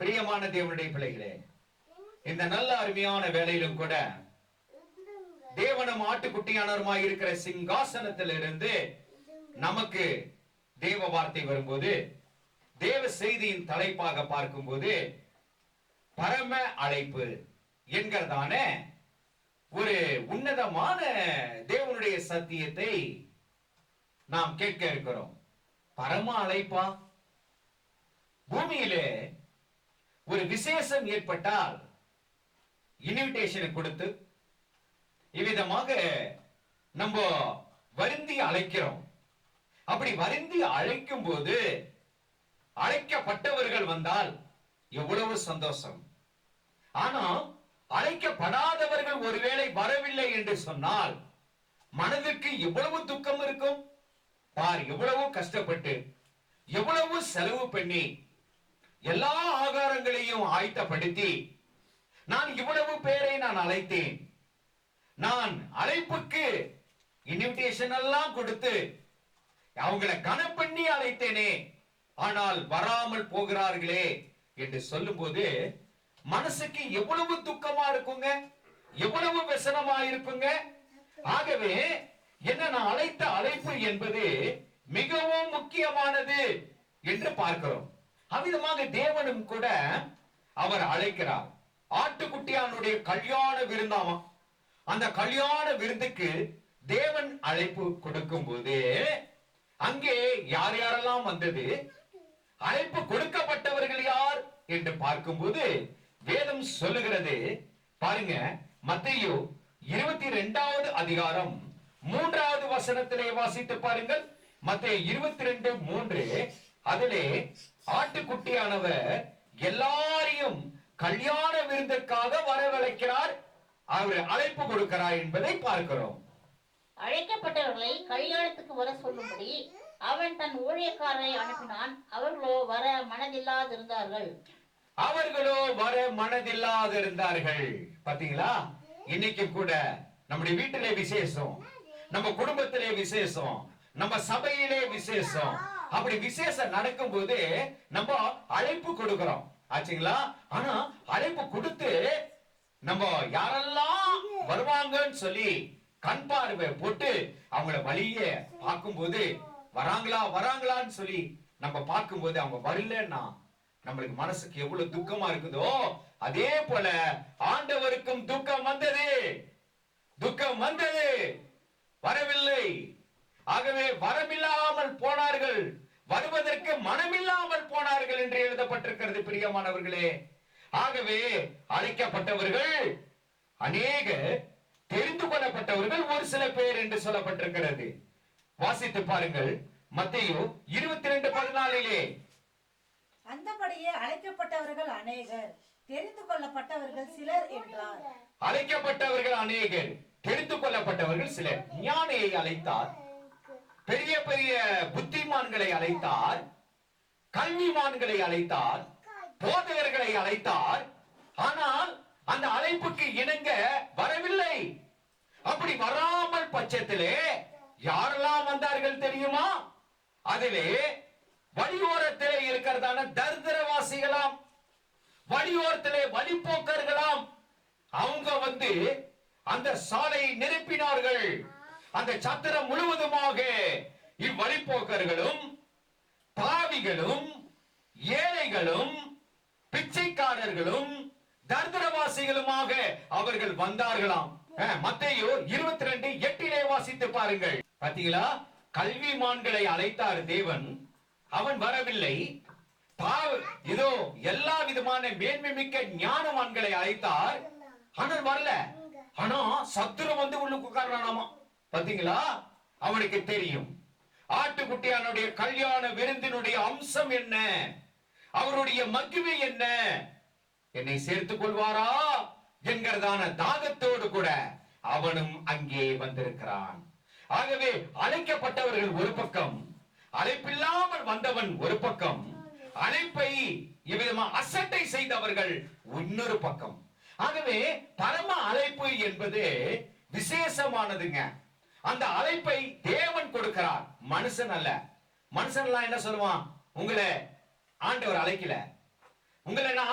பிரியமான தேவனுடைய பிள்ளைகளே, இந்த நல்ல அருமையான வேளையிலும் கூட தேவனும் ஆட்டுக்குட்டியானவருமாய் இருக்கிற சிங்காசனத்திலிருந்து நமக்கு தேவ வார்த்தை வரும்போது, தேவ செய்தியின் தலைப்பாக பார்க்கும்போது பரம அழைப்பு என்கிறதான ஒரு உன்னதமான தேவனுடைய சத்தியத்தை நாம் கேட்க இருக்கிறோம். பரம அழைப்பா? பூமியிலே ஒரு விசேஷம் ஏற்பட்டால் இன்விடேஷன் கொடுத்து இவ்விதமாக நம்ம வருந்தி அழைக்கிறோம். அப்படி வருந்தி அழைக்கும் போது அழைக்கப்பட்டவர்கள் வந்தால் எவ்வளவு சந்தோஷம். ஆனா அழைக்கப்படாதவர்கள் ஒருவேளை வரவில்லை என்று சொன்னால் மனதிற்கு எவ்வளவு துக்கம் இருக்கும் பார். எவ்வளவு கஷ்டப்பட்டு எவ்வளவு செலவு பண்ணி எல்லா ஆகாரங்களையும் ஆயத்தப்படுத்தி நான் இவ்வளவு பேரை நான் அழைத்தேன், நான் அழைப்புக்கு இன்விடேஷன் எல்லாம் கொடுத்து அவங்களை கணம் பண்ணி அழைத்தேனே, ஆனால் வராமல் போகிறார்களே என்று சொல்லும் போது மனசுக்கு எவ்வளவு துக்கமா இருக்குங்க, எவ்வளவு व्यसனமா இருக்குங்க. ஆகவே என்ன, நான் அழைத்த அழைப்பு என்பது மிகவும் முக்கியமானது என்று பார்க்கிறோம். அவ்விதமாக தேவனும் கூட அவர் அழைக்கிறார். ஆட்டுக்குட்டியானுடைய கல்யாண விருந்தாமா, அந்த கல்யாண விருந்துக்கு தேவன் அழைப்பு கொடுக்கும் போது அங்கே யார் யாரெல்லாம் வந்தது, அழைப்பு கொடுக்கப்பட்டவர்கள் யார் என்று பார்க்கும்போது வேதம் சொல்லுகிறது பாருங்க. மத்தேயு 22வது அதிகாரம் 3வது வசனத்திலே வாசித்து பாருங்கள். மத்தேயு 22:3, அதிலே ஆட்டுக்குட்டியானவர் எல்லாரையும் கல்யாண விருந்துக்காக வரவழைக்கிறார், அவர் அழைப்பு கொடுக்கிறார் என்பதை பார்க்கிறோம். அழைக்கப்பட்டவர்களை கல்யாணத்துக்கு வர சொல்லும்படி அவன் தன் ஊழியக்காரரை அனுப்பினான். அவர்களோ வர மனதில்லாதிருந்தார்கள். பாத்தீங்களா? இன்னைக்கு கூட நம்முடைய வீட்டிலே விசேஷம், நம்ம குடும்பத்திலே விசேஷம், நம்ம சபையிலே விசேஷம். அப்படி விசேஷம் நடக்கும் போது நம்ம அழைப்பு கொடுக்கிறோம் ஆச்சுங்களா? ஆனா அழைப்பு கொடுத்து நம்ம யாரெல்லாம் வருவாங்கன்னு சொல்லி கண் பார்வை போட்டு அவங்கள வழிய பார்க்கும்போது வராங்களா வராங்களான்னு சொல்லி நம்ம பார்க்கும்போது அவங்க வரலன்னா நம்மளுக்கு மனசுக்கு எவ்வளவு துக்கமா இருக்குதோ, அதே போல ஆண்டவருக்கும் துக்கம் வந்தது, துக்கம் வந்தது, வரவில்லை. ஆகவே வரமில்லாமல் போனார்கள், வருவதற்கு மனமில்லாமல் போனார்கள் என்று எழுதப்பட்டிருக்கிறது பிரியமானவர்களே. ஆகவே அழைக்கப்பட்டவர்கள் அநேக, தெரிந்து கொள்ளப்பட்டவர்கள் ஒரு சில பேர் என்று சொல்லப்பட்டிருக்கிறது. வாசித்து பாருங்கள். மத்தேயு 22:14. அந்தபடியே அழைக்கப்பட்டவர்கள் அநேகர், தெரிந்து கொள்ளப்பட்டவர்கள் சிலர் என்றார். அழைக்கப்பட்டவர்கள் அநேகர், தெரிந்து கொள்ளப்பட்டவர்கள் சிலர். ஞானியை அழைத்தார், பெரிய பெரிய புத்திமான்களை அழைத்தார், கல்விமான்களை அழைத்தார், போதகர்களை அழைத்தார். ஆனால் அந்த அழைப்புக்கு இணங்க வரவில்லை. அப்படி வராமல் பட்சத்திலே யாரெல்லாம் வந்தார்கள் தெரியுமா? அதிலே வழியோரத்திலே இருக்கிறதான தரித்திரவாசிகளாம், வழியோரத்திலே வழிபோக்கர்களாம், அவங்க வந்து அந்த சாலையை நிரப்பினார்கள். அந்த சத்திரம் முழுவதுமாக இவ்வழிபோக்கர்களும் பாவிகளும் ஏழைகளும் பிச்சைக்காரர்களும் தரித்திரவாசிகளுமாக அவர்கள் வந்தார்களாம். மத்தேயு 22:8 வாசித்து பாருங்கள். பாத்தீங்களா? கல்விமான்களை அழைத்தார் தேவன், அவன் வரவில்லை. இதோ எல்லா விதமான மேன்மை மிக்க ஞானவான்களை அழைத்தார், ஆனால் வரல. ஆனா சத்துரு வந்து உள்ளுக்கு உட்கார்றானாமா. பாத்தீங்களா? அவனுக்கு தெரியும் ஆட்டுக்குட்டியானுடைய கல்யாண விருந்தினுடைய அம்சம் என்ன, அவருடைய மகிமை என்ன, என்னை சேர்த்துக் கொள்வாரா என்கிறதான தாகத்தோடு கூட அவனும் அங்கே வந்திருக்கிறான். ஆகவே அழைக்கப்பட்டவர்கள் ஒரு பக்கம், அழைப்பில்லாமல் வந்தவன் ஒரு பக்கம், அழைப்பை இவ்விதமா அசட்டை செய்தவர்கள் இன்னொரு பக்கம். ஆகவே பரம அழைப்பு என்பது விசேஷமானதுங்க. அந்த அழைப்பை தேவன் கொடுக்கிறார், மனுஷன் அல்ல. மனுஷன் எல்லாம் என்ன சொல்லுவான், உங்களை ஆண்டவர் அழைக்கல, உங்களை நான்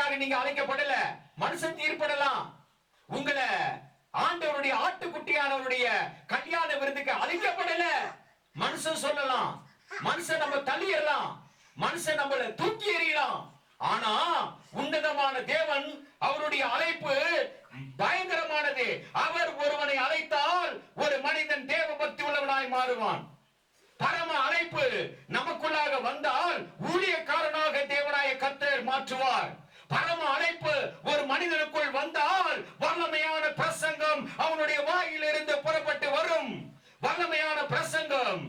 அதற்காக நீங்க அழைக்கப்படல. மனுஷன் தீர்ப்படலாம். உங்களை ஆண்டவருடைய ஆட்டுக்குட்டியானவருடைய கல்யாண விருந்துக்கு அழைக்கப்படல. மனுஷன் சொல்லலாம், மனுஷன் நம்ம தள்ளிடலாம், மனுஷன் நம்மள தூக்கி எறியலாம். ஆனா உன்னதமான தேவன், அவருடைய அழைப்பு பயங்கரமானது. அவர் ஒருவனை அழைத்தால் ஒரு மனிதன் தேவ பக்தி உள்ளவனாய் மாறுவான். பரம அழைப்பு நமக்குள்ளாக வந்தால் ஊழியக்காரனாக தேவனாய கர்த்தர் மாற்றுவார். பரம அழைப்பு ஒரு மனிதனுக்குள் வந்தால் வல்லமையான பிரசங்கம் அவனுடைய வாயிலிருந்து புறப்பட்டு வரும். வல்லமையான பிரசங்கம்.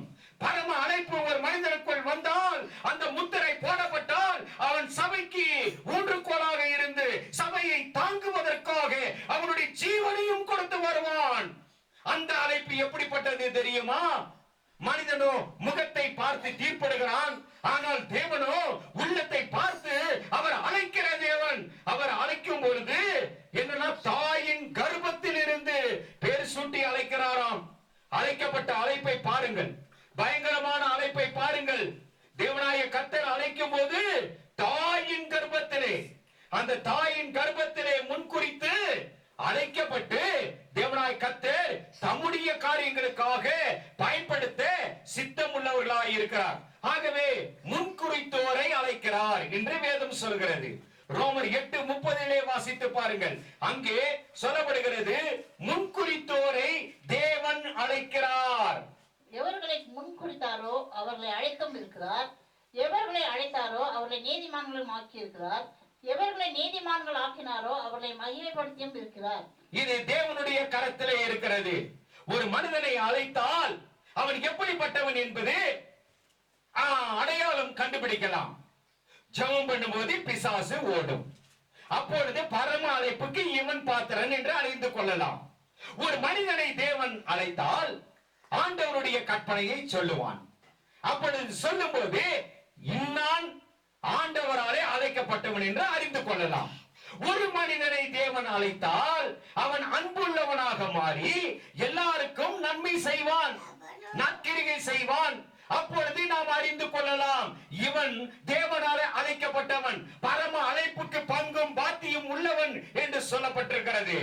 பரம அழைப்பு ஒரு மனிதனுக்குள் வந்தால், அந்த முத்திரை போடப்பட்டால், அவன் சபைக்கு ஊன்றுகோலாக இருந்து சபையை தாங்குவதற்காக அவனுடைய ஜீவனையும் கொடுத்து வருவான். அந்த அழைப்பு எப்படிப்பட்டது தெரியுமா? மனிதனோ முகத்தை பார்த்து தீர்ப்படுகிறான், ஆனால் தேவனோ உள்ளத்தை பார்த்து அவர் அழைக்கிற தேவன். அவர் அழைக்கும் பொழுது என்னன்னா, தாயின் கர்ப்பத்தில் இருந்து பேர் சூட்டி அழைக்கிறாராம். அழைக்கப்பட்ட அழைப்பை பாருங்கள், பயங்கரமான அழைப்பை பாருங்கள். தேவனாய கர்த்தர் அழைக்கும் போது தாயின் கர்ப்பத்திலே, அந்த தாயின் கர்ப்பத்திலே முன்குறித்து அழைக்கப்பட்டு தேவனாய கர்த்தர் தம்முடைய காரியங்களுக்காக பயன்படுத்த சித்தம் உள்ளவர்களாய் இருக்கிறார். ஆகவே முன்குறித்தோரை அழைக்கிறார் என்று வேதம் சொல்கிறது. ரோமர் 8:30 வாசித்து பாருங்கள். அங்கே சொல்லப்படுகிறது, முன்குறித்தோரை தேவன் அழைக்கிறார். எவர்களை முன்குறித்தாரோ அவர்களை அழைத்தும் இருக்கிறார். எவர்களை அழைத்தாரோ அவர்களை நீதிமான்களும் ஆக்கியிருக்கிறார். எவர்களை நீதிமான்கள் ஆக்கினாரோ அவர்களை மகிமைப்படுத்தியும் இருக்கிறார். இது தேவனுடைய கரத்திலே இருக்கிறது. ஒரு மனிதனை அழைத்தால் அவன் எப்படிப்பட்டவன் என்பது அடையாளம் கண்டுபிடிக்கலாம். ஜெபம் பண்ணும்போது பிசாசு ஓடும். அப்பொழுது பரம அழைப்புக்கு இவன் பாத்திரன் என்று அறிந்து கொள்ளலாம். ஒரு மனிதனை தேவன் அழைத்தால் ஆண்டவருடைய கற்பனையை சொல்லுவான். அப்பொழுது சொல்லும் போது இன்னான் ஆண்டவராலே அழைக்கப்பட்டவன் என்று அறிந்து கொள்ளலாம். ஒரு மனிதனை தேவன் அழைத்தால் அவன் அன்புள்ளவனாக மாறி எல்லாருக்கும் நன்மை செய்வான், நற்கிரிகை செய்வான். அப்பொழுது நாம் அறிந்து கொள்ளலாம், இவன் தேவனாலே அழைக்கப்பட்டவன், பரம அழைப்புக்கு பங்கும் பாத்தியும் உள்ளவன் என்று சொல்லப்பட்டிருக்கிறது.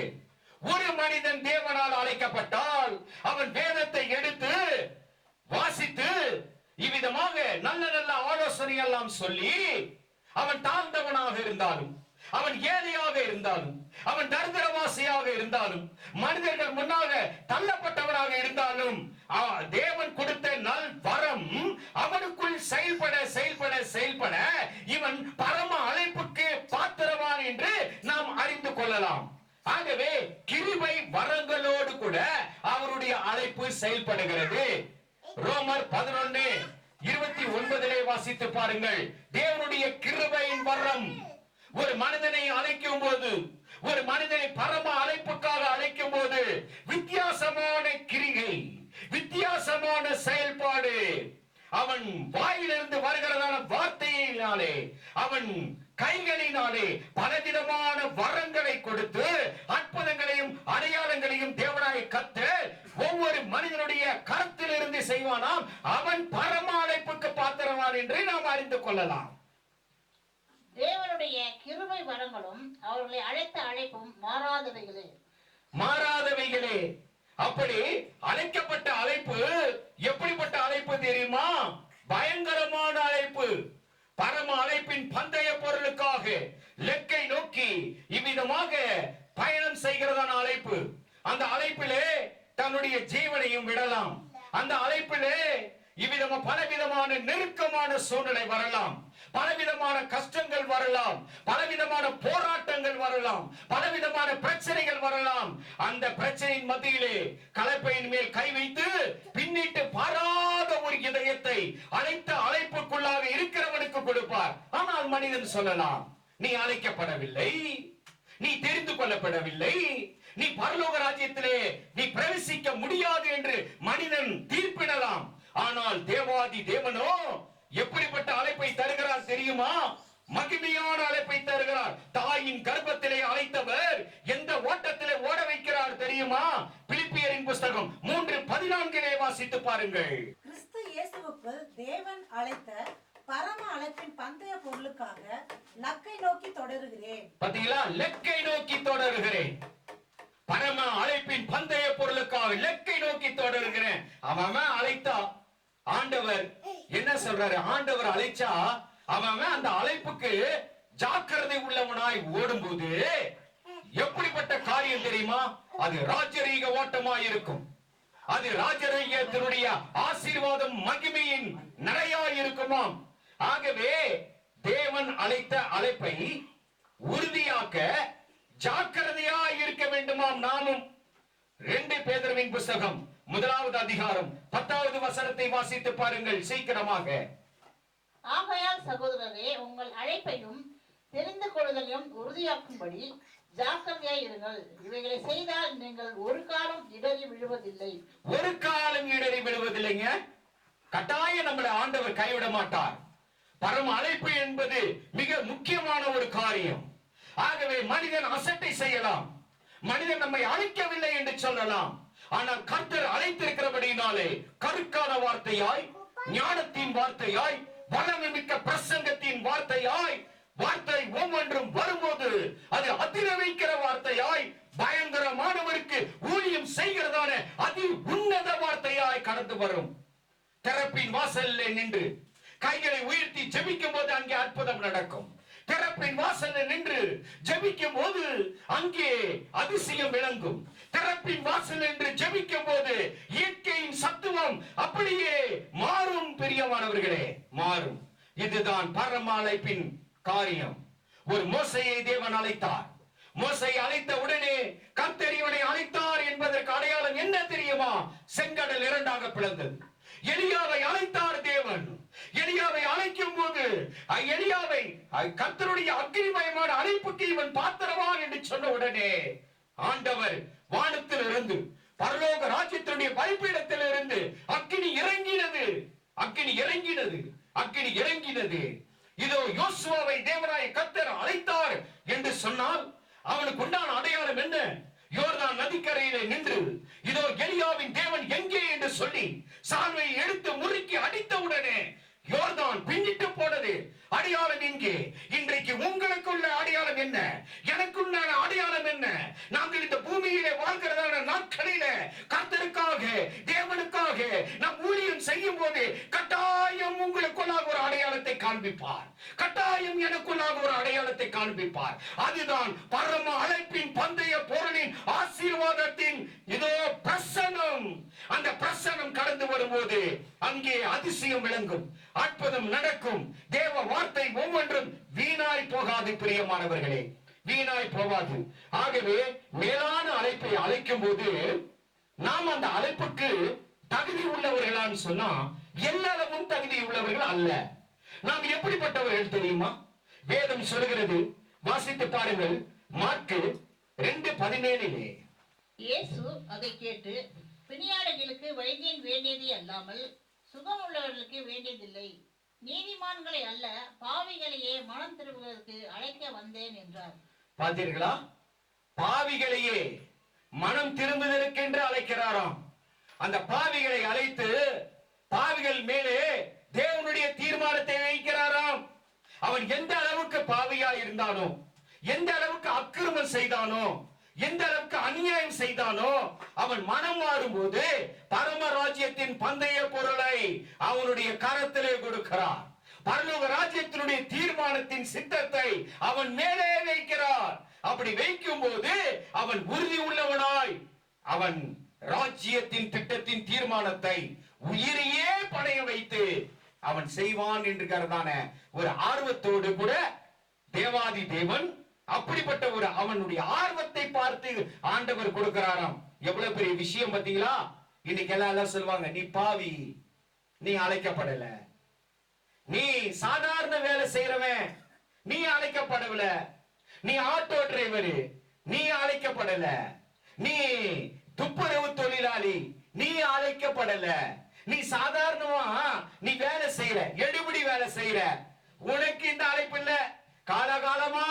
ஒரு மனிதன் தேவனால் அழைக்கப்பட்டால் அவன் வேதத்தை எடுத்து வாசித்து இவ்விதமாக நல்ல நல்ல ஆலோசனை எல்லாம் சொல்லி, அவன் தாழ்ந்தவனாக இருந்தாலும், அவன் ஏழையாக இருந்தாலும், அவன் தரித்திரவாசியாக இருந்தாலும், மனிதர்கள் முன்னாக தள்ளப்பட்டவனாக இருந்தாலும், தேவன் கொடுத்த நல் வரம் அவனுக்குள் செயல்பட செயல்பட செயல்பட இவன் பரம அழைப்புக்கு பாத்திரவான் என்று நாம் அறிந்து கொள்ளலாம். ஆகவே கிருபை வரங்களோடு கூட அவருடைய அழைப்பு செயல்படுகிறது. ரோமர் 11:29 வாசித்து பாருங்கள். தேவனுடைய கிருபையின் வரம் ஒரு மனிதனை அழைக்கும் போது, ஒரு மனிதனை பரம அழைப்புக்காக அழைக்கும் போது வித்தியாசமான கிரிகை, வித்தியாசமான செயல்பாடு, அவன் வாயிலிருந்து வருகிறதான வார்த்தையினாலே, அவன் கைகளினாலே பலவிதமான வரங்களை கொடுத்து அற்புதங்களையும் அடையாளங்களையும் தேவனாய கர்த்தர் ஒவ்வொரு மனிதனுடைய கரத்தில் இருந்து செய்வானாம். அவன் பரம அழைப்புக்கு பாத்திரவான் என்று நாம் அறிந்து கொள்ளலாம். தேவனுடைய கிருபை வரங்களும் அவர்களை அழைத்த அழைப்பும் மாறாதவைகளே. மாறாதவைகளே. அப்படி அழைக்கப்பட்ட அழைப்பு எப்படிப்பட்ட அழைப்பு தெரியுமா? பயங்கரமான அழைப்பு. பரம அழைப்பின் பந்தய பொருளுக்காக லெக்கை நோக்கி இவ்விதமாக பயணம் செய்கிறதான அழைப்பு. அந்த அழைப்பிலே தன்னுடைய ஜீவனையும் விடலாம். அந்த அழைப்பிலே இவ்விதமா பலவிதமான நெருக்கமான சூழ்நிலை வரலாம், பலவிதமான கஷ்டங்கள் வரலாம், பலவிதமான போராட்டங்கள் வரலாம், பலவிதமான பிரச்சனைகள் வரலாம். அந்த பிரச்சனையின் மத்தியிலே கலப்பையின் மேல் கை வைத்து பின்னிட்டு பாராத ஒரு இதயத்தை அழைத்த அழைப்புக்குள்ளாக இருக்கிறவனுக்கு கொடுப்பார். ஆனால் மனிதன் சொல்லலாம், நீ அழைக்கப்படவில்லை, நீ தெரிந்து கொள்ளப்படவில்லை, நீ பரலோக ராஜ்யத்திலே நீ பிரவேசிக்க முடியாது என்று மனிதன் தீர்ப்பிடலாம். ஆனால் தேவாதி தேவனோ எப்படிப்பட்ட அழைப்பை தருகிறார் தெரியுமா? மகிமையான அழைப்பை தருகிறார். தாயின் கர்ப்பத்திலே அழைத்தவர் எந்த ஓட்டத்திலே ஓட வைக்கிறார் தெரியுமா? பிலிப்பியரின் புஸ்தகம் 3:14 வாசித்து பாருங்கள். கிறிஸ்து இயேசுவுக்குள் தேவன் அழைத்த பரம அழைப்பின் பந்தய பொருளுக்காக லக்கை நோக்கி தொடருகிறேன். பாத்தீங்களா? லக்கை நோக்கி தொடருகிறேன். பரம அழைப்பின் பந்தய பொருளுக்காக லக்கை நோக்கி தொடருகிறேன். அவன் அழைத்தா ஆண்டவர் என்ன சொல்றாரு? ஆண்டவர் அழைச்சா அவன் அந்த அழைப்புக்கு ஜாக்கிரதை உள்ளவனாய் ஓடும்போது எப்படிப்பட்ட காரியம் தெரியுமா? அது ராஜரீக ஓட்டமாய் இருக்கும். அது ராஜரீகத்தினுடைய ஆசீர்வாதம் மகிமையின் நிறையாய் இருக்குமாம். ஆகவே தேவன் அழைத்த அழைப்பை உறுதியாக்க ஜாக்கிரதையாய் இருக்க வேண்டுமாம். நாமும் 2 பேதுருவின் புத்தகம் 1வது அதிகாரம் 10வது வசனத்தை வாசித்து பாருங்கள் சீக்கிரமாக. ஆகையால் சகோதரரே, உங்கள் அழைப்பையும் தெரிந்து கொள்ளுதலையும் உறுதியாக்கும்படி ஜாக்கிரதையாய் இருங்கள். இவைகளை செய்தால் நீங்கள் ஒரு காலம் இடறி விழுவதில்லை. ஒரு காலம் இடறி விழுவதில்லைங்க. கட்டாயம் நம்மளை ஆண்டவர் கைவிட மாட்டார். பரம அழைப்பு என்பது மிக முக்கியமான ஒரு காரியம். ஆகவே மனிதன் அசட்டை செய்யலாம், மனிதன் நம்மை அழைக்கவில்லை என்று சொல்லலாம். ஆனால் கர்த்தர் அழைத்திருக்கிறபடினாலே கருக்கான வார்த்தையாய், ஞானத்தின் வார்த்தையாய், வல்லமைமிக்க பிரசங்கத்தின் வார்த்தையாய், வார்த்தை ஒவ்வொன்றும் வரும்போது அது அதிர வைக்கிற வார்த்தையாய், பயங்கரமானவருக்கு ஊழியம் செய்கிறதான அதி உன்னத வார்த்தையாய் கடந்து வரும். திறப்பின் வாசல்ல நின்று கைகளை உயர்த்தி ஜெபிக்கும் போது அங்கே அற்புதம் நடக்கும். திறப்பின் வாசல்ல நின்று ஜெபிக்கும் போது அங்கே அதிசயம் விளங்கும். திறப்பின் வாசல் என்று ஜெபிக்கும் போது இயற்கையின் சத்துவம் அப்படியே மாறும். பிரியமானவர்களே, மாறும். இதுதான் பரம அழைப்பின் காரியம். ஒரு மோசையை தேவன் அழைத்தார். மோசையை அழைத்த உடனே கர்த்தர் இவனை அழைத்தார் என்பதற்கு அடையாளம் என்ன தெரியுமா? செங்கடல் 2ஆக பிளந்தது. எலியாவை அழைத்தார் தேவன். எலியாவை அழைக்கும் போது எலியாவை கர்த்தருடைய அக்கினிமயமான அழைப்புக்கு இவன் பாத்திரவான் என்று சொன்ன உடனே ஆண்டவர் வானத்தில் இருந்து, பரலோக ராஜ்யத்தினுடைய பலிபீடத்தில் இருந்து அக்கினி இறங்கினது. அக்கினி இறங்கினது. அக்கினி இறங்கினது. இதோ யோசுவாவை தேவனாய கர்த்தர் அழைத்தார் என்று சொன்னால் அவனுக்கு உண்டான அடையாளம் என்ன? யோர்தான் நதிக்கரையிலே நின்று இதோ எலியாவின் தேவன் எங்கே என்று சொல்லி சால்வையை எடுத்து முறுக்கி அடித்தவுடனே யோர்தான் பின்னிட்டு போனது. அடையாளம் எங்கே? இன்றைக்கு உங்களுக்குள்ள அடையாளம் என்ன? எனக்குள்ளான அடையாளம் என்ன? நாங்கள் இந்த பூமியிலே வாழ்கிறதான நாட்களிலே கர்த்தருக்காக, தேவனுக்காக நாம் ஊழியம் செய்யும் போது கட்டாயம் உங்களுக்குள்ளாக ஒரு அடையாளத்தை காண்பிப்பார். கட்டாயம் எனக்குள்ளாக ஒரு அடையாளத்தை காண்பிப்பார். அதுதான் பரம அழைப்பின் பந்தய பொருளின் ஆசீர்வாதத்தின் இதோ பிரசன்னம். அந்த பிரசன்னம் கடந்து வரும்போது அங்கே அதிசயம் விளங்கும், அற்புதம் நடக்கும். தேவ வார்த்தை ஒவ்வொன்றும் வீணாய் போகாது. பிரியமானவர்களே, வீணாய் போகாது. ஆகவே மேலான அழைப்பை அழைக்கும் போது நாம் அந்த அழைப்புக்கு தகுதி உள்ளவர்களான்னு சொன்னா எல்லாரும் தகுதி உள்ளவர்கள் அல்ல. நாம் எப்படிப்பட்டவர்கள் தெரியுமா? வேதம் சொல்கிறது, வாசித்து பாருங்கள். மாற்கு 2:17. இயேசு அதை கேட்டு, பிணியாளர்களுக்கு வைத்தியன் வேண்டியது அல்லாமல் சுகம் உள்ளவர்களுக்கு வேண்டியதில்லை, நீதிமான்களை அல்ல பாவிகளையே மனம் திரும்புவதற்கு அழைக்க வந்தேன் என்றார். பார்த்தீர்களா? பாவிகளையே மனம் திரும்புவதற்கென்று அழைக்கிறாராம். அந்த பாவிகளை அழைத்து பாவிகள் மேலே தேவனுடைய தீர்மானத்தை வைக்கிறாராம். அவன் எந்த அளவுக்கு பாவியா இருந்தானோ, எந்த அளவுக்கு அக்கிரமம் செய்தானோ, எந்த அளவுக்கு அநியாயம் செய்தானோ, அவன் மனம் மாறும்போது பரமராஜ்யத்தின் பந்தய பொருளை அவனுடைய கரத்திலே கொடுக்கிறார். பரலோக ராஜ்யத்தினுடைய தீர்மானத்தின் சித்தத்தை அவன் மேலே வைக்கிறார். அப்படி வைக்கும் போது அவன் உறுதி உள்ளவனாய் அவன் ராஜ்யத்தின் திட்டத்தின் தீர்மானத்தை உயிரையே பணைய வைத்து அவன் செய்வான் என்கிறதான ஒரு ஆர்வத்தோடு கூட தேவாதி தேவன் அப்படிப்பட்ட ஒரு அவனுடைய ஆர்வத்தை பார்த்து ஆண்டவர் கொடுக்கிறாராம். எவ்வளவு பெரிய விஷயம் பாத்தீங்களா? இன்னைக்கு எல்லாம் சொல்லுவாங்க, நீ பாவி, நீ அழைக்கப்படல, நீ சாதாரண வேலை செய்யறவன், நீ அழைக்கப்படல, நீ ஆட்டோ டிரைவர், நீ அழைக்கப்படல, நீ துப்புரவு தொழிலாளி, நீ அழைக்கப்படல, நீ சாதாரணமா நீ வேலை செய்யற, எடுபடி வேலை செய்யற, உனக்கு இந்த அழைப்பு இல்ல. காலகாலமா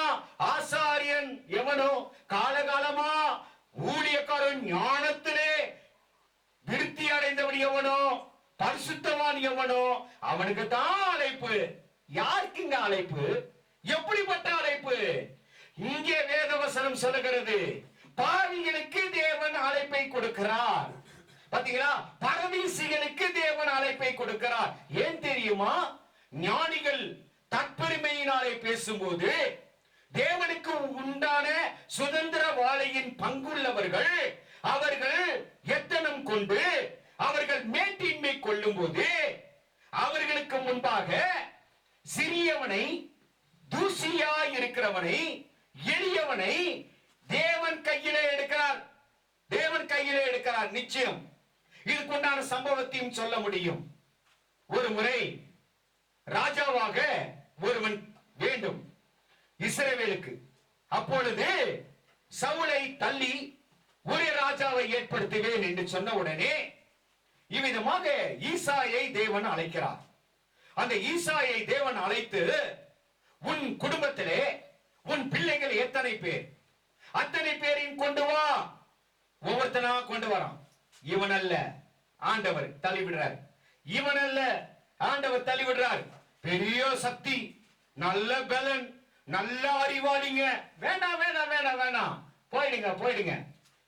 ஆசாரியன் எவனோ, காலகாலமா ஊழியக்காரன் ஞானத்திலே விருத்தி அடைந்தவன் எவனோ, பரிசுத்தவான் எவனோ, அவனுக்கு தான் அழைப்பு. யாருக்குங்க அழைப்பு? எப்படிப்பட்ட அழைப்பு? இங்கே வேதவசனம் சொல்லுகிறது, பாவிகளுக்கு தேவன் அழைப்பை கொடுக்கிறார். பாத்தீங்களா? பரதீசிகளுக்கு தேவன் அழைப்பை கொடுக்கிறார். ஏன் தெரியுமா? ஞானிகள் தற்பெருமையினாலே பேசும்போது தேவனுக்கு உண்டான சுதந்திர வாழையின் பங்குள்ளவர்கள் அவர்கள் எத்தனம் கொண்டு அவர்கள் மேட்டின்மை கொள்ளும் போது அவர்களுக்கு முன்பாக சிறியவனை, தூசியாய் இருக்கிறவனை, எளியவனை தேவன் கையிலே எடுக்கிறார். தேவன் கையிலே எடுக்கிறார். நிச்சயம் இதுக்குண்டான சம்பவத்தையும் சொல்ல முடியும். ஒரு முறை ராஜாவாக ஒருவன் வேண்டும் இஸ்ரவேலுக்கு. அப்பொழுது சவுலை தள்ளி ஒரு ராஜாவை ஏற்படுத்துவேன் என்று சொன்ன உடனே இவ்விதமாக ஈசாயை தேவன் அழைக்கிறார். அந்த ஈசாயை தேவன் அழைத்து, உன் குடும்பத்திலே உன் பிள்ளைகள் எத்தனை பேர், அத்தனை பேரையும் கொண்டு வா. ஒவ்வொருத்தனா கொண்டு வரான். இவன் அல்ல, ஆண்டவர் தள்ளிவிடுறார். இவன் அல்ல, ஆண்டவர் தள்ளிவிடுறார். பெரிய சக்தி, நல்ல பலன், நல்ல அறிவாளிங்க. வேண்டாம் வேண்டாம் வேண்டாம் வேண்டாம், போயிடுங்க போயிடுங்க.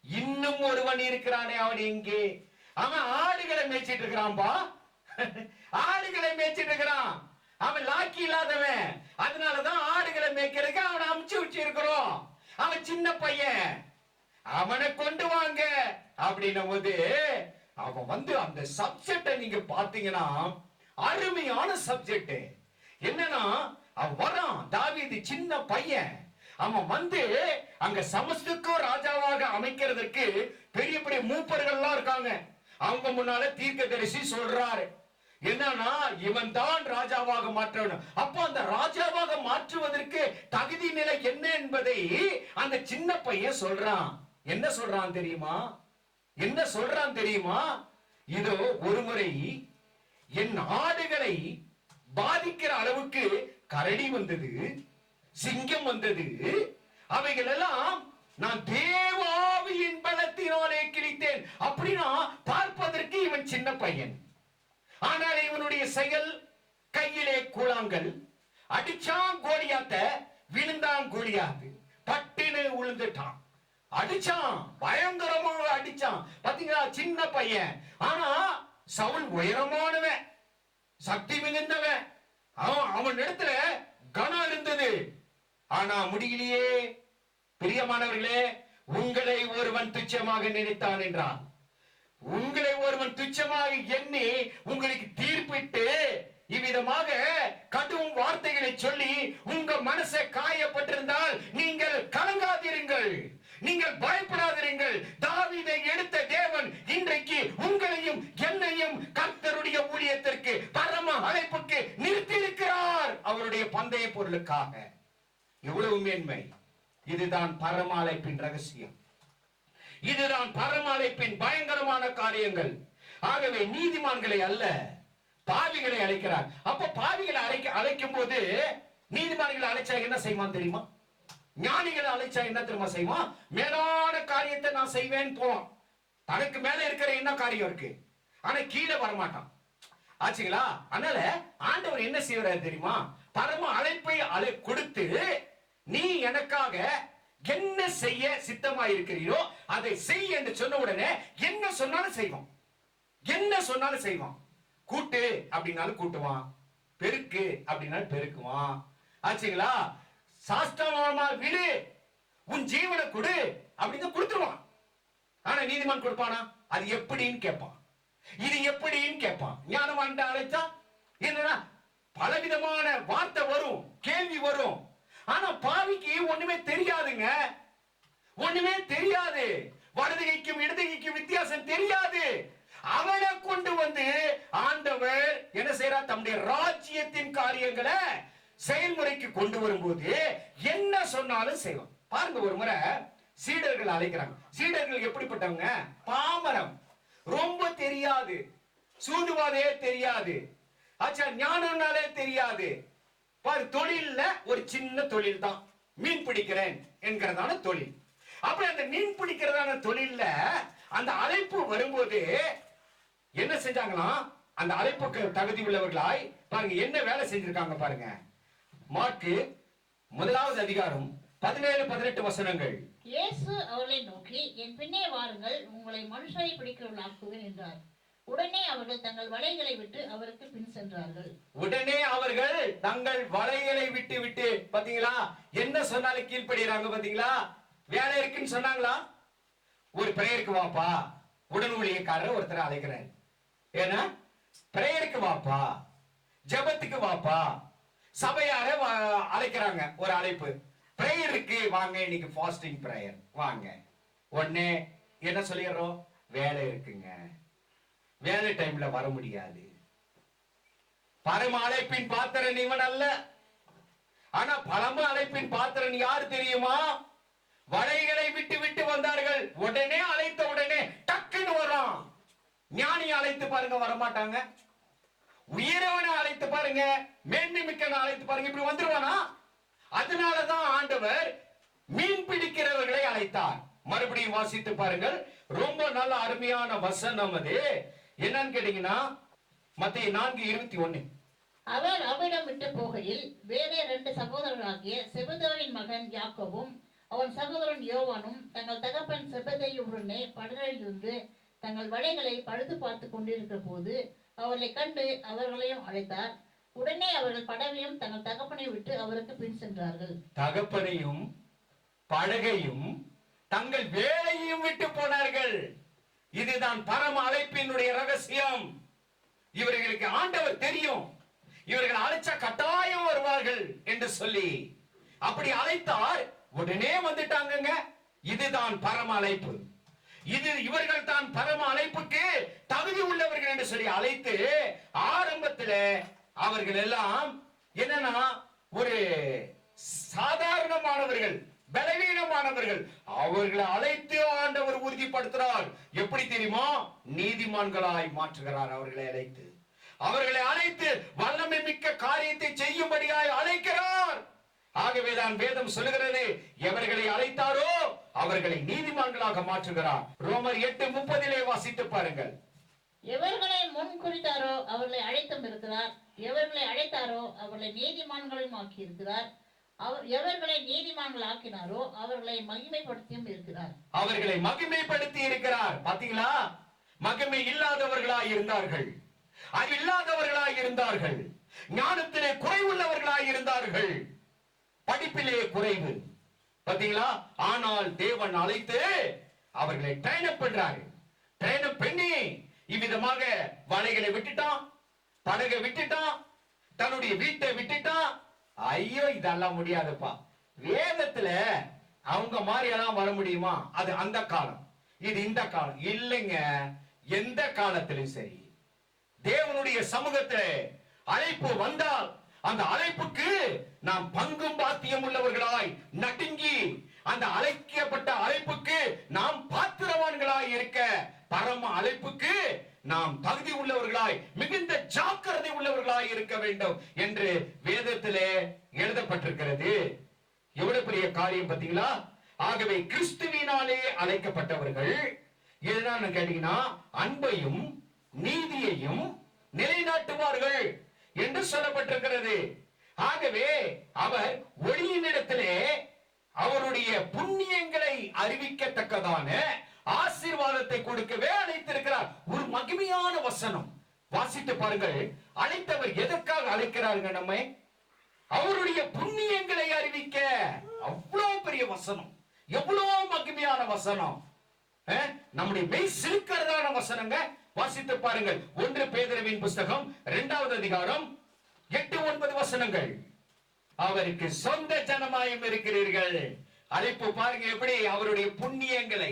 இன்னும் ஒருவன் இருக்கிறானே, அவன் எங்கே? அவன் ஆடுகளை மேய்ச்சிட்டு இருக்கிறான்பா. ஆடுகளை மேய்ச்சிட்டு இருக்கிறான். அவன் லாக்கி இல்லாதவன். அதனாலதான் ஆடுகளை மேய்க்கிறதுக்கு அவனை அமுச்சு வச்சு இருக்கிறோம். அவன் சின்ன பையன், அவனை கொண்டு வாங்க அப்படின்னும் போது அவன் வந்து அந்த சப்ஜெக்ட நீங்க பாத்தீங்கன்னா அருமையான சப்ஜெக்ட். என்னன்னா, அவன் வரான், தாவீது சின்ன பையன். அவன் வந்து அங்க சமஸ்துக்கும் ராஜாவாக அமைக்கிறதுக்கு பெரிய பெரிய மூப்பர்கள்லாம் இருக்காங்க. அவங்க முன்னால தீர்க்கதரிசி சொல்றாரு, என்னன்னா இவன் தான் ராஜாவாக மாற்றணும். அப்போ அந்த ராஜாவாக மாற்றுவதற்கு தகுதி நிலை என்ன என்பதை அந்த சின்ன பையன் சொல்றான். என்ன சொல்றான் தெரியுமா? என்ன சொல்றான் தெரியுமா? இதோ ஒரு முறை என் ஆடுகளை பாதிக்கிற அளவுக்கு கரடி வந்தது, சிங்கம் வந்தது. அவைகள் எல்லாம் நான் தேவாவியின் பலத்தினாலே கிழித்தேன். அப்படின்னா பார்ப்பதற்கு இவன் சின்ன பையன். ஆனால் இவனுடைய செயல், கையிலே கூழாங்கல், அடிச்சான் கோலியாத்த, விழுந்தான் கோலியாத்து, பட்டினு விழுந்துட்டான். அடிச்சான், பயங்கரமாக அடிச்சான். பாத்தீங்களா? சின்ன பையன். ஆனா சவுல் உயரமானவன், சக்தி மிகுந்தவன். அவன் இடத்துல கனம் இருந்தது. ஆனா முடியலையே. பிரியமானவர்களே, உங்களை ஒருவன் துச்சமாக நினைத்தான் என்றான். உங்களை ஒருவன் துச்சமாக எண்ணி உங்களுக்கு தீர்ப்பிட்டு இவ்விதமாக கடும் வார்த்தைகளை சொல்லி உங்க மனசை காயப்பட்டிருந்தால் நீங்கள் கலங்காதிருங்கள், நீங்கள் பயப்படாதிருங்கள். தாவீதை எடுத்த தேவன் இன்றைக்கு உங்களையும் என்னையும் கர்த்தருடைய ஊழியத்திற்கு, பரம அழைப்புக்கு நிறுத்தியிருக்கிறார், அவருடைய பந்தய பொருளுக்காக. எவ்வளவு மேன்மை! இதுதான் பரம அழைப்பின் ரகசியம். இதுதான் பரம அழைப்பின் பயங்கரமான காரியங்கள். ஆகவே நீதிமான்களை அல்ல, பாவிகளை அழைக்கிறார். அப்ப பாவிகளை அழைக்கும் போது நீதிமான்களை அழைச்சா என்ன செய்வான் தெரியுமா? ஞானிகளை அழைச்சா என்ன தெரியுமா செய்வான்? மேலான காரியத்தை நான் செய்வேன் போவான். தனக்கு மேல இருக்கிற என்ன காரியம் இருக்கு, ஆனா கீழே வரமாட்டான். ஆச்சுங்களா? அதனால ஆண்டவர் என்ன செய்யறாரு தெரியுமா? பரம அழைப்பை கொடுத்து, நீ எனக்காக என்ன செய்ய சித்தமா இருக்கிறீரோ அதை செய் என்று சொன்ன உடனே என்ன சொன்னாலும் செய்வான். என்ன சொன்னாலும் செய்வான். கூட்டு அப்படின்னாலும் கூட்டுவான், பெருக்கு அப்படின்னாலும் பெருக்குவான். ஆச்சுங்களா? சாஸ்திரமா விடு, உன் ஜீவனை கொடு அப்படின்னு கொடுத்துருவான். ஆனா நீதிமான் கொடுப்பானா? அது எப்படின்னு கேட்பான், இது எப்படின்னு கேட்பான். ஞானவான் அழைச்சா என்னன்னா பலவிதமான வார்த்தை வரும், கேள்வி வரும். ஆனா பாவிக்கு ஒண்ணுமே தெரியாதுங்க, ஒண்ணுமே தெரியாது. வலதுகைக்கும் இடதுகைக்கும் வித்தியாசம் தெரியாது. அவனை கொண்டு வந்து ஆண்டவர் என்ன செய்யறார்? தம்முடைய ராஜ்யத்தின் காரியங்களை செயல்முறைக்கு கொண்டு வரும்போது என்ன சொன்னாலும் செய்வான். பாருங்க, ஒரு முறை சீடர்கள் அழைக்கிறாங்க. சீடர்கள் எப்படிப்பட்டவங்க? பாமரம், ரொம்ப தெரியாது, சூதுவாதே தெரியாது, ஆச்சா ஞானம்னாலே தெரியாது. பாரு, தொழில்ல ஒரு சின்ன தொழில் தான், மீன் பிடிக்கிறேன் என்கிறதான தொழில். அப்படி அந்த மீன் பிடிக்கிறதான தொழில்ல அந்த அழைப்பு வரும்போது என்ன செஞ்சாங்களாம்? அந்த அழைப்புக்கு தகுதி உள்ளவர்களாய் பாருங்க என்ன வேலை செஞ்சிருக்காங்க பாருங்க. மாற்கு முதலாவது அதிகாரம் 17-18 வசனங்கள். இயேசு அவர்களை நோக்கி, என் பின்னே வாருங்கள், உங்களை மனுஷரை பிடிக்கிறவர்களாக்குவேன் என்றார். உடனே அவர்கள் தங்கள் வலைகளை விட்டு அவருக்கு பின் சென்றார்கள். உடனே அவர்கள் தங்கள் வலைகளை விட்டு விட்டு, பாத்தீங்களா, என்ன சொன்னாலும் கீழ்ப்படுகிறாங்க. பாத்தீங்களா, வேலை இருக்குன்னு சொன்னாங்களா? ஒரு பிரேயருக்கு வாப்பா, உடன் ஊழியக்காரர் ஒருத்தர் அழைக்கிறார். ஏன்னா பிரேயருக்கு வாப்பா, ஜெபத்துக்கு வாப்பா, சபையார அழைக்கிறாங்க. ஒரு அழைப்பு, பிரேயருக்கு வாங்க, இன்னைக்கு ஃபாஸ்டிங் பிரேயர் வாங்க. உடனே என்ன சொல்லிடுறோம்? வேலை இருக்குங்க, வேலை டைம்ல வர முடியாது. பரம அழைப்பின் பாத்திரன் இவன் அல்ல. ஆனா பரம அழைப்பின் பாத்திரன் யார் தெரியுமா? வலைகளை விட்டு விட்டு வந்தார்கள். உடனே அழைத்த உடனே டக்குன்னு வரான். ஞானி அழைத்து பாருங்க, வரமாட்டாங்க. உயரவனை அழைத்து பாருங்க, மேன்மை மிக்கனை அழைத்து பாருங்க, இப்படி வந்துருவானா? அதனாலதான் ஆண்டவர் மீன் பிடிக்கிறவர்களை அழைத்தார். மறுபடியும் வாசித்து பாருங்கள், ரொம்ப நல்ல அருமையான வசனம் அது. என்னன்னு கேட்டீங்கன்னா மத்தேயு 4:21. அவர் அவ்விடம் விட்டு போகையில் வேறே 2 சகோதரர்களாகிய செபதேயுவின் மகன் யாக்கோபும் அவன் சகோதரன் யோவானும் தங்கள் தகப்பன் செபதேயுவுடனே படகில் இருந்து தங்கள் வலைகளை பழுது பார்த்து கொண்டிருக்கிற போது அவர்களை கண்டு அவர்களையும் அழைத்தார். உடனே அவர்கள் படகையும் தங்கள் தகப்பனை விட்டு அவருக்கு பின் சென்றார்கள். தகப்பனையும் படகையும் தங்கள் வேலையையும் விட்டு போனார்கள். இதுதான் பரம அழைப்பினுடைய ரகசியம். இவர்களுக்கு ஆண்டவர் தெரியும், இவர்கள் அழைச்சா கட்டாயம் வருவார்கள் என்று சொல்லி அப்படி அழைத்தார். உடனே வந்துட்டாங்க. இதுதான் பரம அழைப்பு. இது இவர்கள் தான் பரம அழைப்புக்கு தகுதி உள்ளவர்கள் என்று சொல்லி அழைத்து, ஆரம்பத்தில் அவர்கள் எல்லாம் என்னன்னா ஒரு சாதாரணமானவர்கள், பலவீனமானவர்கள். அவர்களை அழைத்து ஆண்டவர் உறுதிப்படுத்துகிறார். எப்படி தெரியுமா? நீதிமான்களாய் மாற்றுகிறார். அவர்களை அழைத்து வல்லமை மிக்க காரியத்தை செய்யும்படியாய் அழைக்கிறார். ஆகவேதான் வேதம் சொல்லுகிறது, எவர்களை அழைத்தாரோ அவர்களை நீதிமான்களாக மாற்றுகிறார். ரோமர் 8:30 வாசித்து பாருங்கள். எவர்களை முன் குறித்தாரோ அவர்களை அழைத்தும் இருக்கிறார், எவர்களை அழைத்தாரோ அவர்களை நீதிமான்களும் ஆக்கி இருக்கிறார், எவர்களை நீதிமான்கள் ஆக்கினாரோ அவர்களை மகிமைப்படுத்தியும் இருக்கிறார். அவர்களை மகிமைப்படுத்தி இருக்கிறார். பாத்தீங்களா? மகிமை இல்லாதவர்களாய் இருந்தார்கள், அறிவில்லாதவர்களாய் இருந்தார்கள், ஞானத்திலே குறைவுள்ளவர்களாய் இருந்தார்கள், படிப்பிலே குறைவு. பாத்தீங்களா? ஆனால் தேவன் அழைத்து அவர்களை ட்ரெயின் அப் பண்றாரு. ட்ரெயின் அப் பண்ணி இவ்விதமாக வலைகளை விட்டுட்டான், படகை விட்டுட்டான், தன்னுடைய வீட்டை விட்டுட்டான். ஐயோ, இதெல்லாம் முடியாதுப்பா. வேதத்துல அவங்க மாதிரி எல்லாம் வர முடியுமா? அது அந்த காலம், இது இந்த காலம் இல்லைங்க. எந்த காலத்திலும் சரி, தேவனுடைய சமூகத்தில் அழைப்பு வந்தால் அந்த அழைப்புக்கு நாம் பங்கும் பாத்தியம் உள்ளவர்களாய் நடுங்கி, அந்த அழைக்கப்பட்ட அழைப்புக்கு நாம் பாத்திரவான்களாய் இருக்க, பரம அழைப்புக்கு நாம் தகுதி உள்ளவர்களாய், மிகுந்த ஜாக்கிரதை உள்ளவர்களாய் இருக்க வேண்டும் என்று வேதத்திலே எழுதப்பட்டிருக்கிறது. எவ்வளவு பெரிய காரியம் பார்த்தீங்களா? ஆகவே கிறிஸ்துவினாலே அழைக்கப்பட்டவர்கள் என்னன்னு கேட்டீங்கன்னா அன்பையும் நீதியையும் நிலைநாட்டுவார்கள் என்று சொல்லப்பட்டிருக்கிறது. ஆகவே அவர் ஒளியினிடத்திலே அவருடைய புண்ணியங்களை அறிவிக்கத்தக்கதான ஆசீர்வாதத்தை கொடுக்கவே அழைத்திருக்கிறார். ஒரு மகிமையான வசனம் வாசித்து பாருங்கள். அழைத்தவர் எதற்காக அழைக்கிறாருங்க? நம்மை அவருடைய புண்ணியங்களை அறிவிக்க. அவ்வளவு பெரிய வசனம், எவ்வளவு மகிமையான வசனம், நம்முடைய மெய் சிலுக்கிறதான வசனங்க. வாசித்து பாருங்கள். 1 பேதுருவின் புஸ்தகம் 2வது அதிகாரம் 8-9 வசனங்கள். அவருக்கு சொந்த ஜனமாயும் இருக்கிறீர்கள். அழைப்பு பாருங்க எப்படி, அவருடைய புண்ணியங்களை,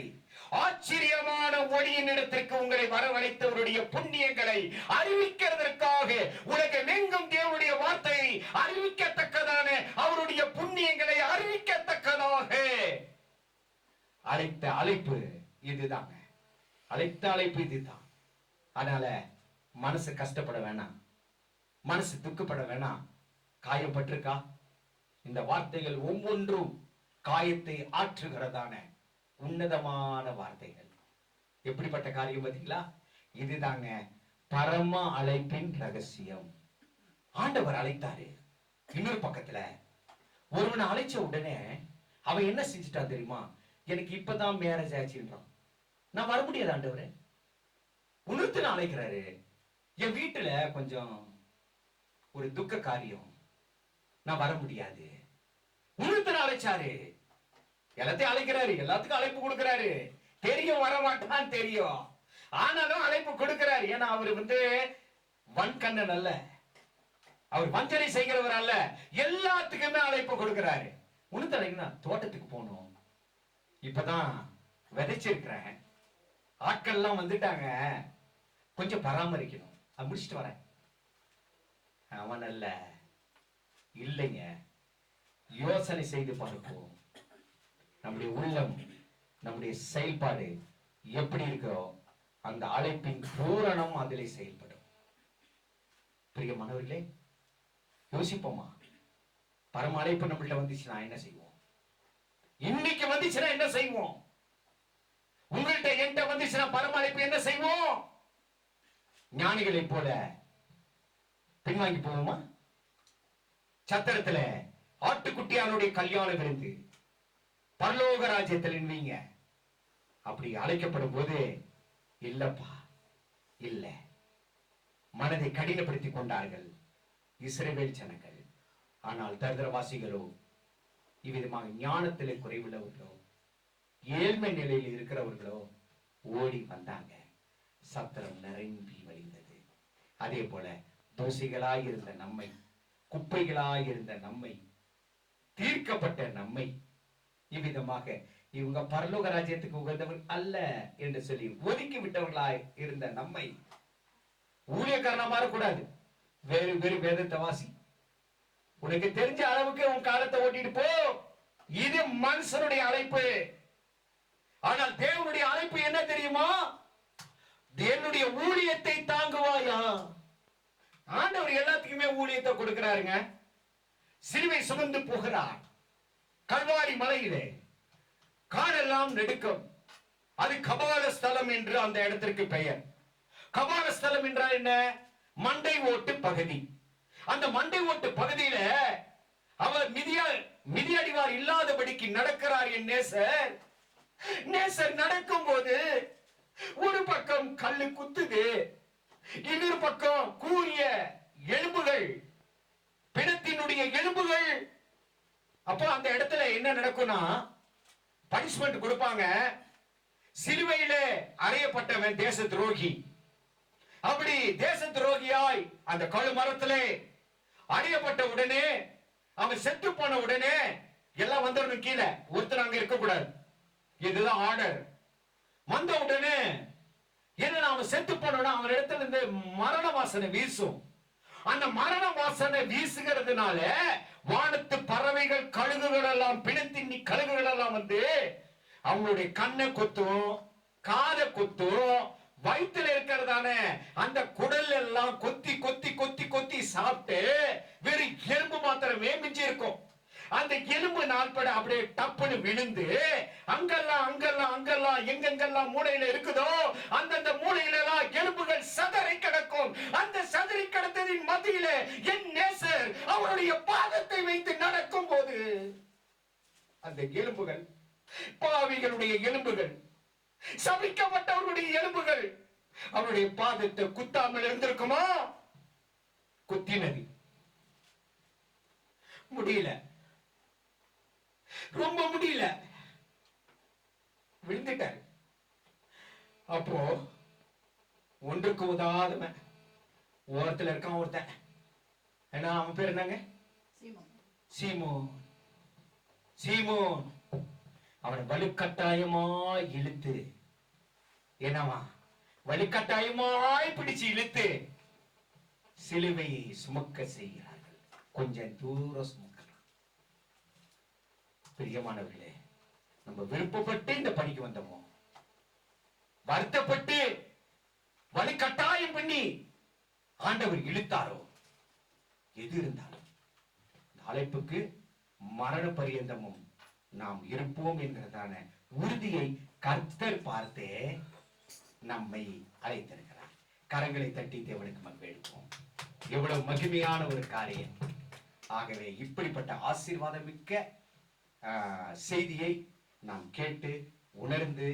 ஆச்சரியமான ஒளியின் இடத்திற்கு உங்களை வரவழைத்தவருடைய புண்ணியங்களை அறிவிக்கிறதற்காக, உலகமெங்கும் தேவனுடைய வார்த்தையை அறிவிக்கத்தக்கதான அவருடைய புண்ணியங்களை அறிவிக்கத்தக்கதாக அழைத்த அழைப்பு இதுதாங்க. அழைத்த அழைப்பு இதுதான். அதனால மனசு கஷ்டப்பட வேணாம், மனசு துக்கப்பட வேணாம். காயப்பட்டிருக்கா? இந்த வார்த்தைகள் ஒவ்வொன்றும் காயத்தை ஆற்றுகிறதான உன்னதமான வார்த்தைகள். எப்படிப்பட்ட காரியம் பார்த்தீங்களா? இதுதாங்க பரம அழைப்பின் ரகசியம். ஆண்டவர் அழைத்தாரு. இன்னொரு பக்கத்துல ஒருவனை அழைச்ச உடனே அவன் என்ன செஞ்சுட்டான் தெரியுமா? எனக்கு இப்பதான் மேரேஜ் ஆச்சுன்றான். நான் வர முடியாது ஆண்டவரே. உணர்த்து அழைக்கிறாரு. என் வீட்டுல கொஞ்சம் ஒரு துக்க காரியம், நான் வர முடியாது. உணர்த்து அழைச்சாரு. எல்லாத்தையும் அழைக்கிறாரு, எல்லாத்துக்கும் அழைப்பு கொடுக்கிறாரு. தெரியும் வர மாட்டான் தெரியும், ஆனாலும் அழைப்பு கொடுக்கிறாரு. ஏன்னா அவரு வன்கண்ணன் அல்ல, அவர் வஞ்சனை செய்கிறவர் அல்ல. எல்லாத்துக்குமே அழைப்பு கொடுக்கிறாரு. உணர்த்து அழைக்கணும். தோட்டத்துக்கு போகணும், இப்பதான் விதைச்சிருக்கிறேன், ஆட்கள் எல்லாம் வந்துட்டாங்க, கொஞ்சம் பராமரிக்கணும், அது முடிச்சுட்டு வரேன். அவன் அல்ல, இல்லைங்க, யோசனை செய்து பார்ப்போம். நம்முடைய உள்ளம், நம்முடைய செயல்பாடு எப்படி இருக்கோ அந்த அழைப்பின் பூரணம் அதிலே செயல்படும். பிரியமானவர்களே, யோசிப்போமா? பரம அழைப்பு நம்மள்ட்ட வந்துச்சுன்னா என்ன செய்வோம்? இன்னைக்கு வந்துச்சுன்னா என்ன செய்வோம்? உங்கள்கிட்ட என்கிட்ட வந்துச்சுன்னா பரம அழைப்பு என்ன செய்வோம்? ஞானிகளை போல பின்வாங்கி போவோமா? சத்திரத்துல ஆட்டுக்குட்டியானுடைய கல்யாண விருந்து, பரலோக ராஜ்யத்தில் நின்வீங்க. அப்படி அழைக்கப்படும் போது இல்லப்பா இல்ல, மனதை கடினப்படுத்திக் கொண்டார்கள் இஸ்ரவேல் ஜனங்கள். ஆனால் தரித்திரவாசிகளோ, இவ்விதமாக ஞானத்திலே குறைவுள்ளவர்களோ, ஏழ்மை நிலையில் இருக்கிறவர்களோ ஓடி வந்தாங்க. சத்திரம் நிரம்பி வழிந்தது. அதே போல தோசைகளாயிருந்த நம்மை, குப்பைகளாயிருந்த நம்மை, தீர்க்கப்பட்ட நம்மை, இவ்விதமாக இவங்க பரலோக ராஜ்யத்துக்கு உகந்தவர் அல்ல என்று சொல்லி ஒதுக்கி விட்டவர்களாய் இருந்த நம்மை, ஊழியக்காரனா மாறக்கூடாது, வேறு வேறு வேதத்தை வாசி, உனக்கு தெரிஞ்ச அளவுக்கு உன் காலத்தை ஓட்டிட்டு போ. இது மனுஷனுடைய அழைப்பு. ஆனால் தேவனுடைய அழைப்பு என்ன தெரியுமா? தேவனுடைய ஊழியத்தை தாங்குவாயா? ஆண்டவர் எல்லாத்துக்குமே ஊழியத்தை கொடுக்கிறாருங்க. சிலுவை சுமந்து போகிறார். கல்வாரி மலையிலே காலெல்லாம் நெடுக்கம். அது கபால ஸ்தலம் என்று அந்த இடத்திற்கு பெயர். கபால ஸ்தலம் என்றால் என்ன? மண்டை ஓட்டு பகுதி. அந்த மண்டை ஓட்டு பகுதியில அவர் மிதியடிவார் இல்லாதபடிக்கு நடக்கிறார். என் நேசர் நடக்கும் போது ஒரு பக்கம் கல்லு குத்துது, இன்னொரு பக்கம் கூரிய எலும்புகள், பிணத்தினுடைய எலும்புகள். அப்போ அந்த இடத்துல என்ன நடக்கும்னா, பனிஷ்மெண்ட் கொடுப்பாங்க. சிலுவையிலே அறையப்பட்டவன் தேச துரோகி. அப்படி தேச துரோகியாய் அந்த கழு மரத்திலே அறையப்பட்ட உடனே, அவன் செத்து போன உடனே எல்லாம் வந்துடணும் கீழே, ஒருத்தர் அங்க இருக்க கூடாது. இதுதான் ஆர்டர். வந்த உடனே என்ன, அவன் செத்து போனா அவன் இடத்துல இருந்து மரண வாசனை வீசும். அந்த மரண வாசனை வீசுகிறதுனால வானத்து பறவைகள், கழுகுகள் எல்லாம், பிணத்தின்னி கழுகுகள் எல்லாம் வந்து அவங்களுடைய கண்ணை கொத்தும், காதை கொத்தும், வயிற்றுல இருக்கிறதான அந்த குடல் எல்லாம் கொத்தி கொத்தி கொத்தி கொத்தி சாப்பிட்டு வெறும் எலும்பு மாத்திரமே மிஞ்சி இருக்கும். அந்த எலும்பு நாள்பட அப்படியே டப்புன்னு விழுந்து அங்கெல்லாம் எங்கெங்கெல்லாம் மூளையில இருக்குதோ அந்தந்த மூளையில எல்லாம் எலும்புகள் சதறி கிடக்கும். அந்த சதறி கிடந்ததின் மத்தியில என் நேசர் அவருடைய பாதத்தை வைத்து நடக்கும் போது அந்த எலும்புகள், பாவிகளுடைய எலும்புகள், சபிக்கப்பட்டவருடைய எலும்புகள் அவருடைய பாதத்தை குத்தாமல் இருந்திருக்குமா? குத்தினது. முடியல, ரொம்ப முடியல, விழுந்துட்டார். அப்போ ஒன்றுக்கு உதாதவன் ஓரத்தில் இருக்கான் ஒருத்தன். ஏன்னா அவன் பேர் என்னங்க? சீமோன். சீமோன் அவனை வலுக்கட்டாயமாய் இழுத்து, என்னவா வலுக்கட்டாயமாய் பிடிச்சு இழுத்து சிலுவையை சுமக்க செய்கிறார்கள். கொஞ்சம் தூரம் சுமக்கலாம். பிரியமானவர்களே, நம்ம விருப்பப்பட்டு இந்த பணிக்கு வந்தோமோ, வருத்தப்பட்டு வலுக்கட்டாயம் பண்ணி ஆண்டவர் இழுத்தாரோ, எது இருந்தாலும் இந்த அழைப்புக்கு மரண பரியந்தமும் நாம் இருப்போம் என்கிறதான உறுதியை கர்த்தர் பார்த்தே நம்மை அழைத்திருக்கிறார். கரங்களை தட்டி தேவனுக்கு மகிழ்வோம். எவ்வளவு மகிமையான ஒரு காரியம்! ஆகவே இப்படிப்பட்ட ஆசீர்வாதம் மிக்க செய்தியை நாம் கேட்டு உணர்ந்து,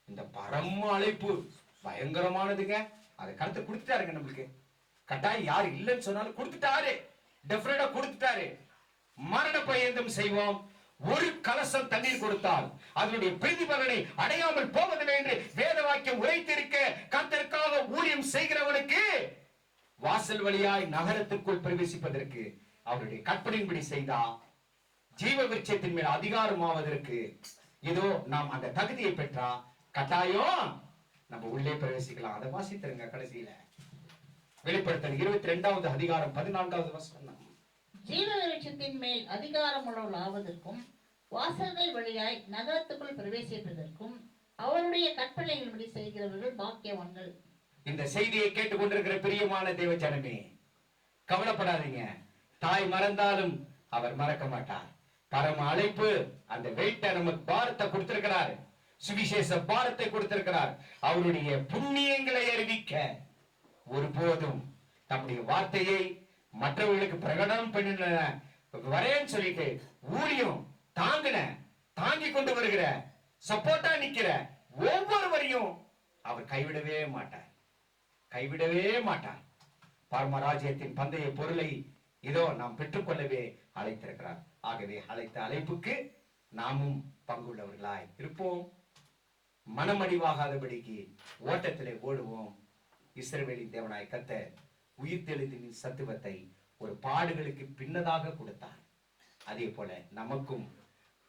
இந்த பரம அழைப்பு பயங்கரமானதுங்க. அதை கருத்தை கொடுத்துட்டாருங்க நம்மளுக்கு. கட்டாயம் யார் இல்லைன்னு சொன்னாலும் கொடுத்துட்டாரு, டெஃபினட்டா கொடுத்துட்டாரு. மரண பயந்தம் செய்வோம். ஒரு கலசம் தண்ணீர் கொடுத்தால் அதனுடைய பிரதிபலனை அடையாமல் போவதில்லை என்று வேத வாக்கியம் உரைத்திருக்க, கர்த்தருக்காக ஊழியம் செய்கிறவனுக்கு வாசல் வழியாய் நகரத்திற்குள் பிரவேசிப்பதற்கு அவருடைய கற்பனையின்படி செய்தா ஜீவ விருட்சத்தின் மேல் அதிகாரம் ஆவதற்கு இதோ நாம் அந்த தகுதியை பெற்றா கட்டாயம் நம்ம உள்ளே பிரவேசிக்கலாம். அதை வாசித்திருங்க. கடைசியில வெளிப்படுத்தல் 22வது அதிகாரம் 14வது வசனம். ஜீவ விருட்சத்தின் மேல் அதிகாரம் உள்ளவர்கள் ஆவதற்கும் வாசல்கள் வழியாய் நகரத்துக்குள் பிரவேசிப்பதற்கும் அவருடைய கற்பனைகளின்படி செய்கிறவர்கள் பாக்கியவான்கள். இந்த செய்தியை கேட்டுக்கொண்டிருக்கிற பிரியமான தேவ ஜனமே, கவலைப்படாதீங்க. தாய் மறந்தாலும் அவர் மறக்க மாட்டார். பரம அழைப்பு அந்த வெயிட்ட நமக்கு பாரத்தை கொடுத்திருக்கிறார், சுவிசேஷ பாரத்தை கொடுத்திருக்கிறார். அவருடைய புண்ணியங்களை அறிவிக்க ஒருபோதும் தம்முடைய வார்த்தையை மற்றவர்களுக்கு பிரகடனம் பண்ணின வரேன்னு சொல்லிட்டு ஊழியம் தாங்கி கொண்டு வருகிற, சப்போர்ட்டா நிக்கிற ஒவ்வொருவரையும் அவர் கைவிடவே மாட்டார். பரமராஜ்யத்தின் பந்தய பொருளை இதோ நாம் பெற்றுக்கொள்ளவே அழைத்திருக்கிறார். ஆகவே அழைத்த அழைப்புக்கு நாமும் பங்குள்ளவர்களாய் இருப்போம். மனமடிவாகாதபடிக்கு ஓட்டத்திலே ஓடுவோம். இஸ்ரவேலின் தேவனாய் கர்த்தர் உயிர்த்தெழுதின் சத்துவத்தை ஒரு பாடுகளுக்கு பின்னதாக கொடுத்தார். அதே போல நமக்கும்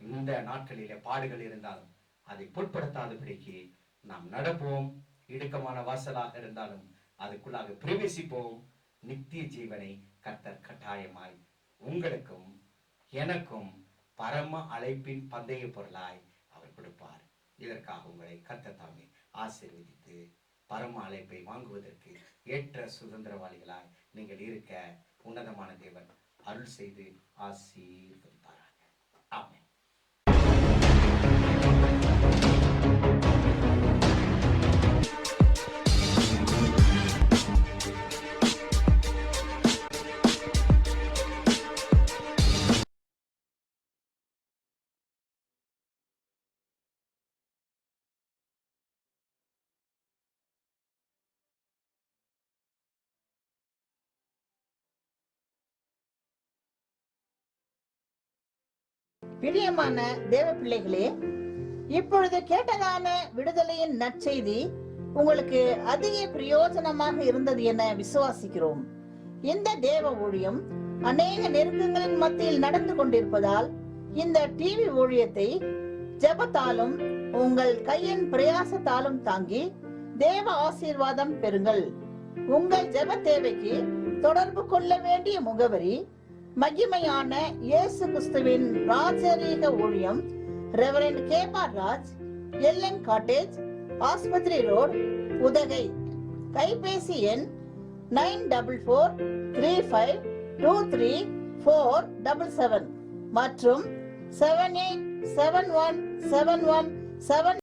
இந்த நாட்களிலே பாடுகள் இருந்தாலும் அதை பொருட்படுத்தாதபடிக்கு நாம் நடப்போம். இடுக்கமான வாசலாக இருந்தாலும் அதுக்குள்ளாக பிரவேசிப்போம். நித்திய ஜீவனை கர்த்தர் கட்டாயமாய் உங்களுக்கும் எனக்கும் பரம அழைப்பின் பந்தய பொருளாய் அவர் கொடுப்பார். இதற்காக உங்களை கர்த்தர் தாமே ஆசீர்வதித்து பரம அழைப்பை வாங்குவதற்கு ஏற்ற சுதந்திரவாளிகளாய் நீங்கள் இருக்க உன்னதமான தேவன் அருள் செய்து ஆசீர்வதிப்பாராக. ஆமென். பிரியமான தேவ பிள்ளைகளே, இப்பொழுது கேட்டதான விடுதலையின் நற்செய்தி உங்களுக்கு அதிக பிரயோஜனமாக இருந்தது என விசுவாசிக்கிறோம். இந்த தேவ ஊழியம் அநேக நெருக்கங்களின் மத்தியில் நடந்து கொண்டிருப்பதால் இந்த டிவி ஊழியத்தை ஜெபத்தாலும் உங்கள் கையின் பிரயாசத்தாலும் தாங்கி தேவ ஆசீர்வாதம் பெறுங்கள். உங்கள் ஜெப தேவைக்கு தொடர்பு கொள்ள வேண்டிய முகவரி: மகிமையான இயேசு கிறிஸ்துவின் ராஜரீக ஊழியம், reverend Gabar Raj, LN cottage, ஆஸ்பத்திரி ரோட், உதகை. கைபேசி எண் 9435234477 மற்றும் 78717177